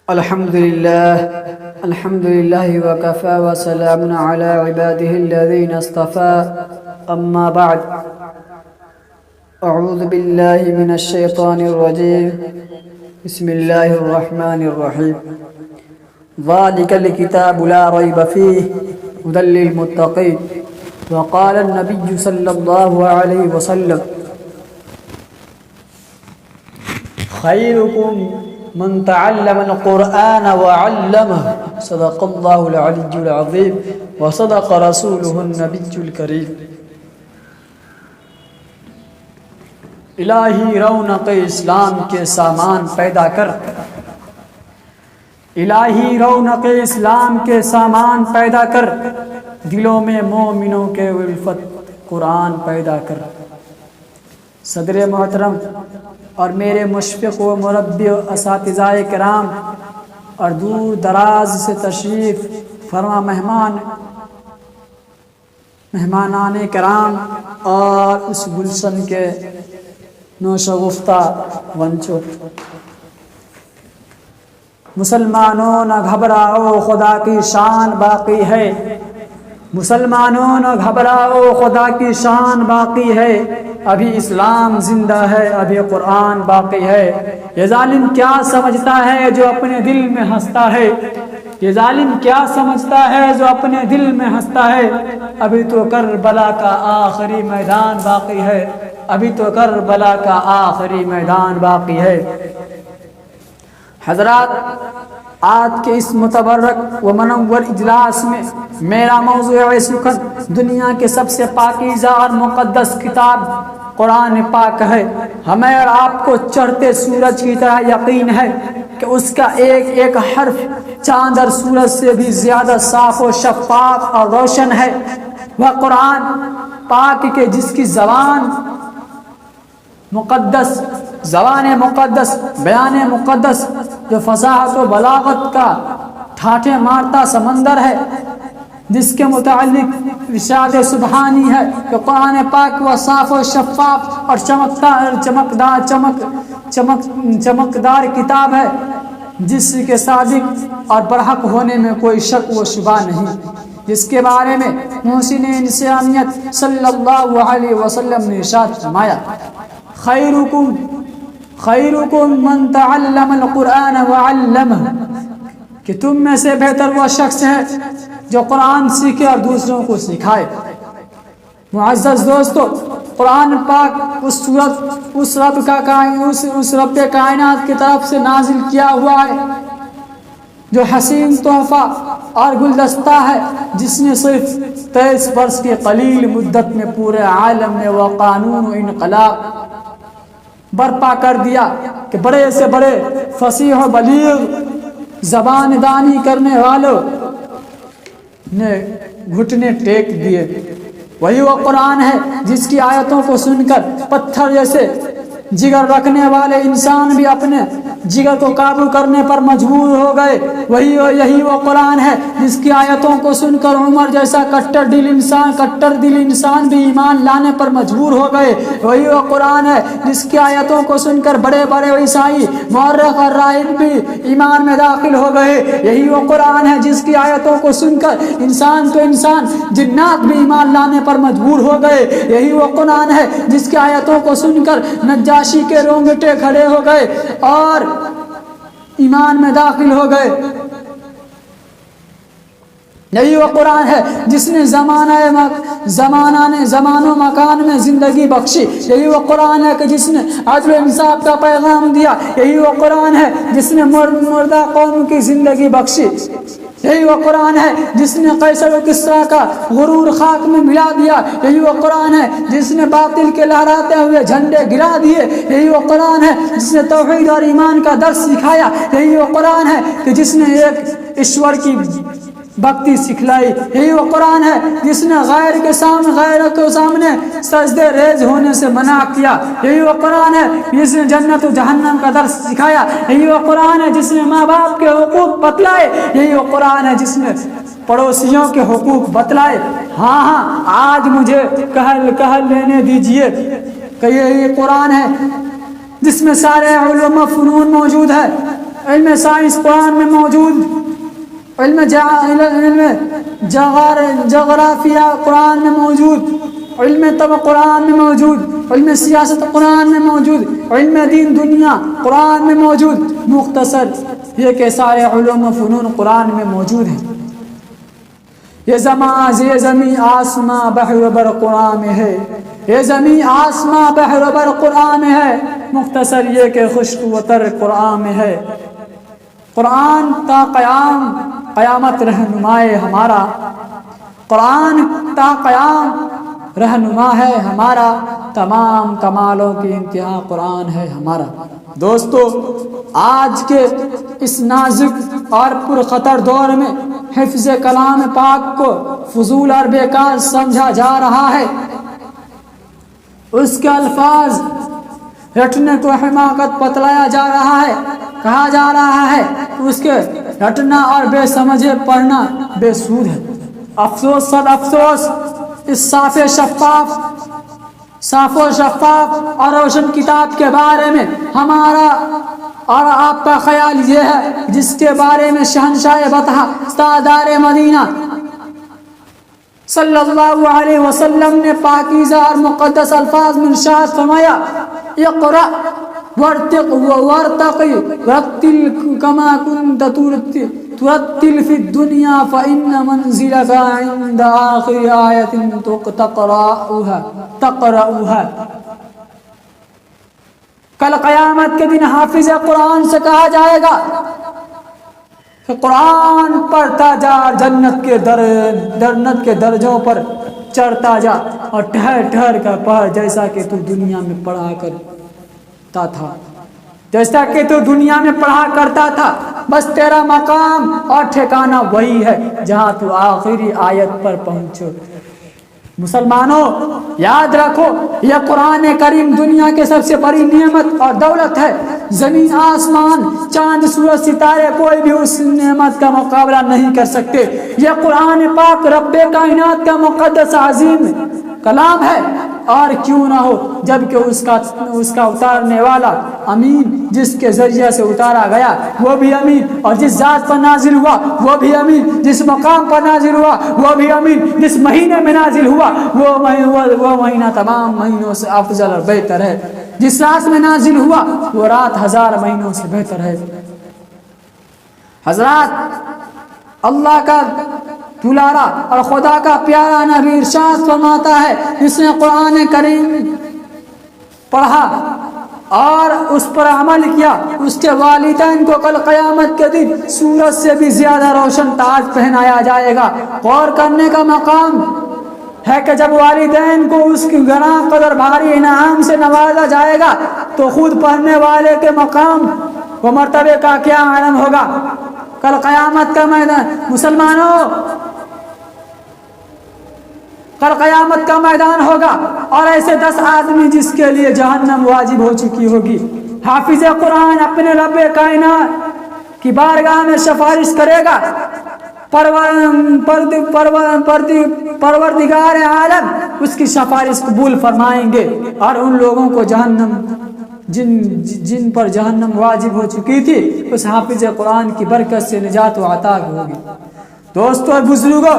الحمد لله وكفى وسلام على عباده الذين اصطفى أما بعد أعوذ بالله من الشيطان الرجيم بسم الله الرحمن الرحيم ذلك الكتاب لا ريب فيه هدى للمتقين وقال النبي صلى الله عليه وسلم خيركم من تعلم القرآن وعلمه صدق الله العلي العظيم وصدق رسوله النبي الكريم الہی رونق اسلام کے سامان پیدا کر، الہی رونق اسلام کے سامان پیدا کر، دلوں میں مومنوں کے الفت قرآن پیدا کر۔ صدر محترم اور میرے مشفق و مربی و اساتذہ کرام اور دور دراز سے تشریف فرما مہمانان کرام اور اس گلشن کے نوشگفتہ ونچو، مسلمانوں نہ گھبراؤ خدا کی شان باقی ہے، مسلمانوں نہ گھبراؤ خدا کی شان باقی ہے، ابھی اسلام زندہ ہے، ابھی قرآن باقی ہے۔ یہ ظالم کیا سمجھتا ہے جو اپنے دل میں ہنستا ہے، یہ ظالم کیا سمجھتا ہے جو اپنے دل میں ہنستا ہے، ابھی تو کربلا کا آخری میدان باقی ہے، ابھی تو کربلا کا آخری میدان باقی ہے۔ حضرات، آج کے اس متبرک و منور اجلاس میں میرا موضوع سخن دنیا کے سب سے پاکیزہ اور مقدس کتاب قرآن پاک ہے۔ ہمیں اور آپ کو چڑھتے سورج کی طرح یقین ہے کہ اس کا ایک ایک حرف چاند اور سورج سے بھی زیادہ صاف و شفاف اور روشن ہے۔ وہ قرآن پاک کے جس کی زبان مقدس، بیان مقدس، جو فصاحت و بلاغت کا ٹھاٹھے مارتا سمندر ہے، جس کے متعلق ارشاد سبحانی ہے کہ قرآن پاک وہ صاف و شفاف اور چمکدار کتاب ہے جس کے صادق اور برحق ہونے میں کوئی شک و شبہ نہیں، جس کے بارے میں محسن انسانیت صلی اللہ علیہ وسلم نے ارشاد فرمایا خیرکم من تعلم القرآن وعلمہ، کہ تم میں سے بہتر وہ شخص ہے جو قرآن سیکھے اور دوسروں کو سکھائے۔ معزز دوستو، قرآن پاک اس رب کائنات کی طرف سے نازل کیا ہوا ہے جو حسین تحفہ اور گلدستہ ہے، جس نے صرف 23 برس کی قلیل مدت میں پورے عالم میں وہ قانون و انقلاب برپا کر دیا کہ بڑے سے بڑے فصیح و بلیغ زبان دانی کرنے والوں نے گھٹنے ٹیک دیے۔ وہی وہ قرآن ہے جس کی آیتوں کو سن کر پتھر جیسے جگر رکھنے والے انسان بھی اپنے جگر کو قابو کرنے پر مجبور ہو گئے۔ یہی وہ قرآن ہے جس کی آیتوں کو سن کر عمر جیسا کٹر دل انسان بھی ایمان لانے پر مجبور ہو گئے۔ وہی وہ قرآن ہے جس کی آیتوں کو سن کر بڑے بڑے عیسائی مورخ اور راہب بھی ایمان میں داخل ہو گئے۔ یہی وہ قرآن ہے جس کی آیتوں کو سن کر انسان جنات بھی ایمان لانے پر مجبور ہو گئے۔ یہی وہ قرآن ہے جس کی آیتوں کو سن کر نجاشی کے رونگٹے کھڑے ہو گئے اور ایمان میں داخل ہو گئے۔ یہی وہ قرآن ہے جس نے زمان و مکان میں زندگی بخشی۔ یہی وہ قرآن ہے کہ جس نے عدل و انصاف کا پیغام دیا۔ یہی وہ قرآن ہے جس نے مردہ قوم کی زندگی بخشی۔ یہی وہ قرآن ہے جس نے قیصر و کسریٰ کا غرور خاک میں ملا دیا۔ یہی وہ قرآن ہے جس نے باطل کے لہراتے ہوئے جھنڈے گرا دیے۔ یہی وہ قرآن ہے جس نے توحید اور ایمان کا درس سکھایا۔ یہی وہ قرآن ہے کہ جس نے ایک ایشور کی بھکتی سکھلائی۔ یہی وہ قرآن ہے جس نے غیر کے سامنے سجدے ریز ہونے سے منع کیا۔ یہی وہ قرآن ہے جس نے جنت و جہنم کا درس سکھایا۔ یہی وہ قرآن ہے جس نے ماں باپ کے حقوق بتلائے۔ یہی وہ قرآن ہے جس نے پڑوسیوں کے حقوق بتلائے۔ ہاں آج مجھے کہہ لینے دیجئے کہ یہ قرآن ہے جس میں سارے علوم و فنون موجود ہے۔ علم سائنس قرآن میں موجود، علم جغرافیہ قرآن میں موجود، علم طب قرآن میں موجود، علم سیاست قرآن میں موجود، علم دین دنیا قرآن میں موجود، مختصر یہ کہ سارے علوم و فنون قرآن میں موجود ہیں۔ یہ زمین آسماں بحر و بر قرآن میں ہے، یہ زمین آسماں بحر و بر قرآن میں ہے، مختصر یہ کہ خشک و تر قرآن میں ہے۔ قرآن تا قیامت رہنمائے ہمارا، قرآن تا قیام رہنما ہے ہمارا، تمام کمالوں کی انتہا قرآن ہے ہمارا۔ دوستو، آج کے اس نازک اور پرخطر دور میں حفظ کلام پاک کو فضول اور بیکار سمجھا جا رہا ہے، اس کے الفاظ رٹنے کو حماقت بتلایا جا رہا ہے، کہا جا رہا ہے اس کے رٹنا اور بے سمجھے پڑھنا بے سود ہے۔ افسوس صد افسوس، اس صاف و شفاف اور روشن کتاب کے بارے میں ہمارا اور آپ کا خیال یہ ہے جس کے بارے میں شہنشاہ بطحہ سردار مدینہ صلی اللہ علیہ وسلم نے پاکیزہ اور مقدس الفاظ میں ارشاد فرمایا، اقرأ وارتقی ورتل کما کنت ترتل فی الدنیا فإن منزلک عند آخر آیت تقرأها۔ کل قیامت کے دن حافظ قرآن سے کہا جائے گا کہ قرآن پڑھتا جا، جنت کے درجوں پر چڑھتا جا اور ٹھہر ٹھہر کر پڑھ، جیسا کہ تو دنیا میں پڑھا کرتا تھا، جیسا کہ تو دنیا میں پڑھا کرتا تھا، بس تیرا مقام اور ٹھکانہ وہی ہے جہاں تو آخری آیت پر پہنچو۔ مسلمانوں، یاد رکھو، یہ قرآن کریم دنیا کے سب سے بڑی نعمت اور دولت ہے۔ زمین آسمان، چاند سورج ستارے کوئی بھی اس نعمت کا مقابلہ نہیں کر سکتے۔ یہ قرآن پاک رب کائنات کا مقدس عظیم کلام ہے، اور کیوں نہ ہو جبکہ اس کا اتارنے والا امین، جس کے ذریعے سے اتارا گیا وہ بھی امین، اور جس ذات پر نازل ہوا وہ بھی امین، جس مقام پر نازل ہوا وہ بھی امین، جس مہینے میں نازل ہوا وہ مہینہ تمام مہینوں سے افضل اور بہتر ہے، جس رات میں نازل ہوا وہ رات 1000 مہینوں سے بہتر ہے۔ حضرات، اللہ کا دلارا اور خدا کا پیارا نبی ارشاد فرماتا ہے، جس نے قرآن کریم پڑھا اور اس پر عمل کیا، اس کے والدین کو کل قیامت کے دن سورج سے بھی زیادہ روشن تاج پہنایا جائے گا۔ غور کرنے کا مقام ہے کہ جب والدین کو اس کی گراں قدر بھاری انعام سے نوازا جائے گا تو خود پڑھنے والے کے مقام و مرتبے کا کیا عالم ہوگا کل قیامت کا میدان۔ مسلمانوں، کل قیامت کا میدان ہوگا اور ایسے 10 آدمی جس کے لیے جہنم واجب ہو چکی ہوگی۔ حافظ قرآن اپنے رب کائنات کی بارگاہ میں سفارش کرے گا، پروردگار عالم اس کی سفارش قبول فرمائیں گے اور ان لوگوں کو جن پر جہنم واجب ہو چکی تھی اس حافظ قرآن کی برکت سے نجات و عطا ہوگی۔ دوستو اور بزرگوں،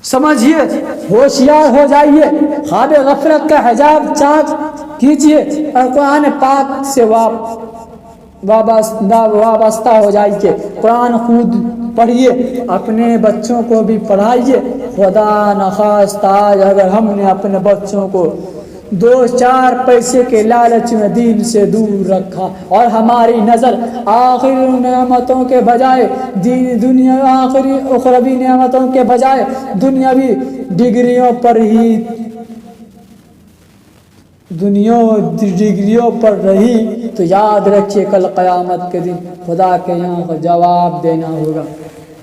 سمجھیے، ہوشیار ہو جائیے، خواب غفلت کا حجاب چاک کیجیے اور قرآن پاک سے وابستہ ہو جائیے۔ قرآن خود پڑھیے، اپنے بچوں کو بھی پڑھائیے۔ خدا نخواستہ اگر ہم نے اپنے بچوں کو 2-4 پیسے کے لالچ میں دین سے دور رکھا اور ہماری نظر آخری نعمتوں کے بجائے آخری اخروی نعمتوں کے بجائے دنیاوی ڈگریوں پر رہی تو یاد رکھیے کل قیامت کے دن خدا کے یہاں جواب دینا ہوگا۔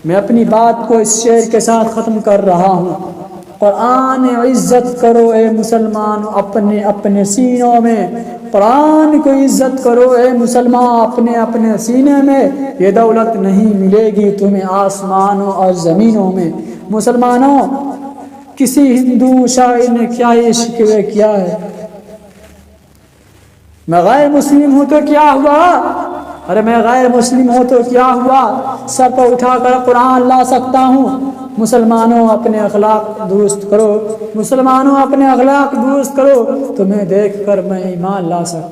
میں اپنی بات کو اس شعر کے ساتھ ختم کر رہا ہوں۔ قرآن عزت کرو اے مسلمان اپنے سینوں میں، قرآن کو عزت کرو اے مسلمان اپنے سینے میں، یہ دولت نہیں ملے گی تمہیں آسمانوں اور زمینوں میں۔ مسلمانوں، کسی ہندو شاعر نے کیا یہ شکوے کیا ہے میں غیر مسلم ہوں تو کیا ہوا؟ ارے میں غیر مسلم ہوں تو کیا ہوا؟ سر پر اٹھا کر قرآن لا سکتا ہوں۔ مسلمانوں اپنے اخلاق درست کرو، مسلمانوں اپنے اخلاق درست کرو، تمہیں دیکھ کر میں ایمان لا سکتا ہوں۔